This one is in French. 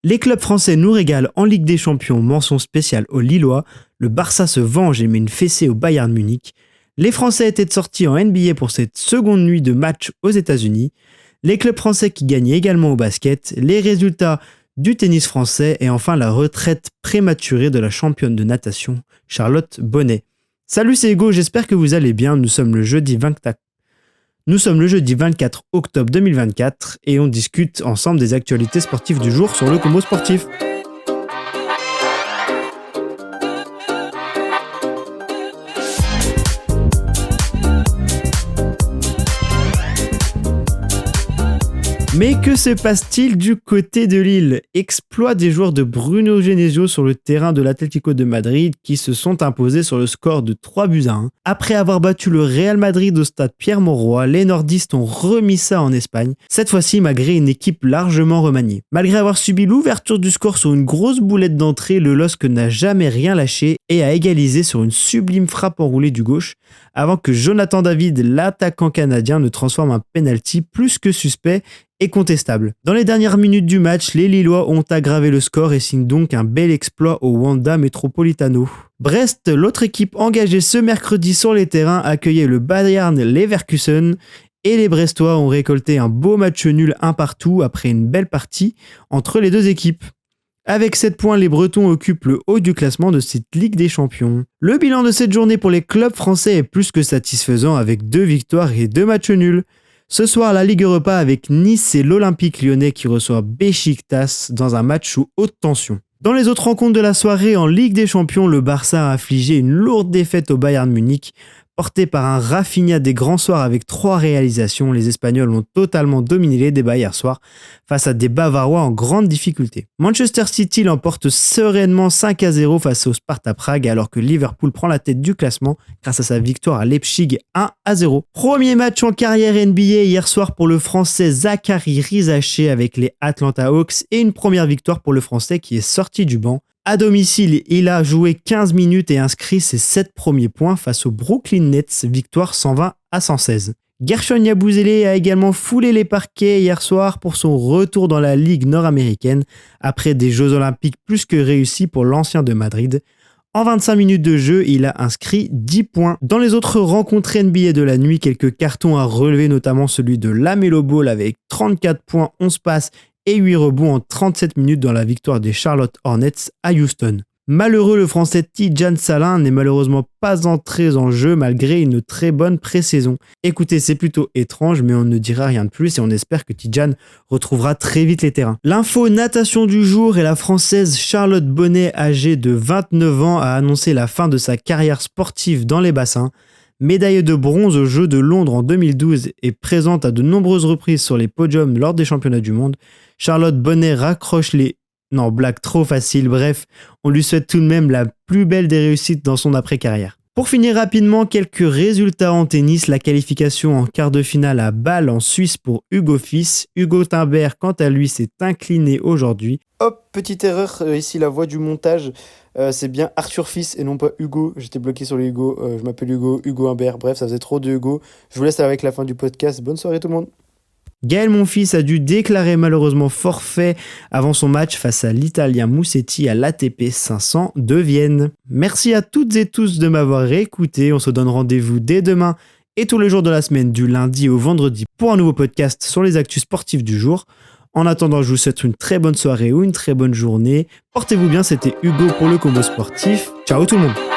Les clubs français nous régalent en Ligue des Champions, mention spéciale aux Lillois. Le Barça se venge et met une fessée au Bayern Munich. Les Français étaient sortis en NBA pour cette seconde nuit de match aux États-Unis. Les clubs français qui gagnaient également au basket. Les résultats du tennis français et enfin la retraite prématurée de la championne de natation, Charlotte Bonnet. Salut, c'est Hugo, j'espère que vous allez bien. Nous sommes le jeudi 24 octobre 2024 et on discute ensemble des actualités sportives du jour sur le Combo Sportif. Mais que se passe-t-il du côté de Lille ? Exploit des joueurs de Bruno Genesio sur le terrain de l'Atlético de Madrid qui se sont imposés sur le score de 3-1. Après avoir battu le Real Madrid au stade Pierre-Mauroy, les nordistes ont remis ça en Espagne, cette fois-ci malgré une équipe largement remaniée. Malgré avoir subi l'ouverture du score sur une grosse boulette d'entrée, le LOSC n'a jamais rien lâché et a égalisé sur une sublime frappe enroulée du gauche, avant que Jonathan David, l'attaquant canadien, ne transforme un penalty plus que suspect et contestable. Dans les dernières minutes du match, les Lillois ont aggravé le score et signent donc un bel exploit au Wanda Metropolitano. Brest, l'autre équipe engagée ce mercredi sur les terrains, accueillait le Bayern Leverkusen et les Brestois ont récolté un beau match nul 1-1 après une belle partie entre les deux équipes. Avec 7 points, les Bretons occupent le haut du classement de cette Ligue des Champions. Le bilan de cette journée pour les clubs français est plus que satisfaisant avec 2 victoires et 2 matchs nuls. Ce soir, la Ligue Europa avec Nice et l'Olympique Lyonnais qui reçoit Beşiktaş dans un match sous haute tension. Dans les autres rencontres de la soirée en Ligue des Champions, le Barça a infligé une lourde défaite au Bayern Munich. Porté par un Rafinha des grands soirs avec 3 réalisations, les Espagnols ont totalement dominé les débats hier soir face à des Bavarois en grande difficulté. Manchester City l'emporte sereinement 5-0 face au Sparta Prague alors que Liverpool prend la tête du classement grâce à sa victoire à Leipzig 1-0. Premier match en carrière NBA hier soir pour le Français Zaccharie Rizaché avec les Atlanta Hawks et une première victoire pour le Français qui est sorti du banc. À domicile, il a joué 15 minutes et inscrit ses 7 premiers points face aux Brooklyn Nets, victoire 120-116. Gershon Yabusele a également foulé les parquets hier soir pour son retour dans la Ligue nord-américaine après des Jeux Olympiques plus que réussis pour l'ancien de Madrid. En 25 minutes de jeu, il a inscrit 10 points. Dans les autres rencontres NBA de la nuit, quelques cartons à relever, notamment celui de LaMelo Ball avec 34 points, 11 passes et 8 rebonds en 37 minutes dans la victoire des Charlotte Hornets à Houston. Malheureux, le français Tidjane Salin n'est malheureusement pas entré en jeu malgré une très bonne pré-saison. Écoutez, c'est plutôt étrange, mais on ne dira rien de plus et on espère que Tidjane retrouvera très vite les terrains. L'info natation du jour est la française Charlotte Bonnet, âgée de 29 ans, a annoncé la fin de sa carrière sportive dans les bassins. Médaille de bronze aux Jeux de Londres en 2012 et présente à de nombreuses reprises sur les podiums lors des championnats du monde, Charlotte Bonnet raccroche les... Non, blague trop facile, bref, on lui souhaite tout de même la plus belle des réussites dans son après-carrière. Pour finir rapidement, quelques résultats en tennis, la qualification en quart de finale à Bâle en Suisse pour Hugo Fils. Hugo Timbert, quant à lui, s'est incliné aujourd'hui. Hop, petite erreur, ici la voix du montage, c'est bien Arthur Fils et non pas Hugo. J'étais bloqué sur le Hugo, je m'appelle Hugo Humbert, bref, ça faisait trop de Hugo. Je vous laisse avec la fin du podcast, bonne soirée tout le monde. Gaël Monfils a dû déclarer malheureusement forfait avant son match face à l'Italien Musetti à l'ATP 500 de Vienne. Merci à toutes et tous de m'avoir écouté. On se donne rendez-vous dès demain et tous les jours de la semaine du lundi au vendredi pour un nouveau podcast sur les actus sportifs du jour. En attendant, je vous souhaite une très bonne soirée ou une très bonne journée. Portez-vous bien, c'était Hugo pour le Combo Sportif. Ciao tout le monde.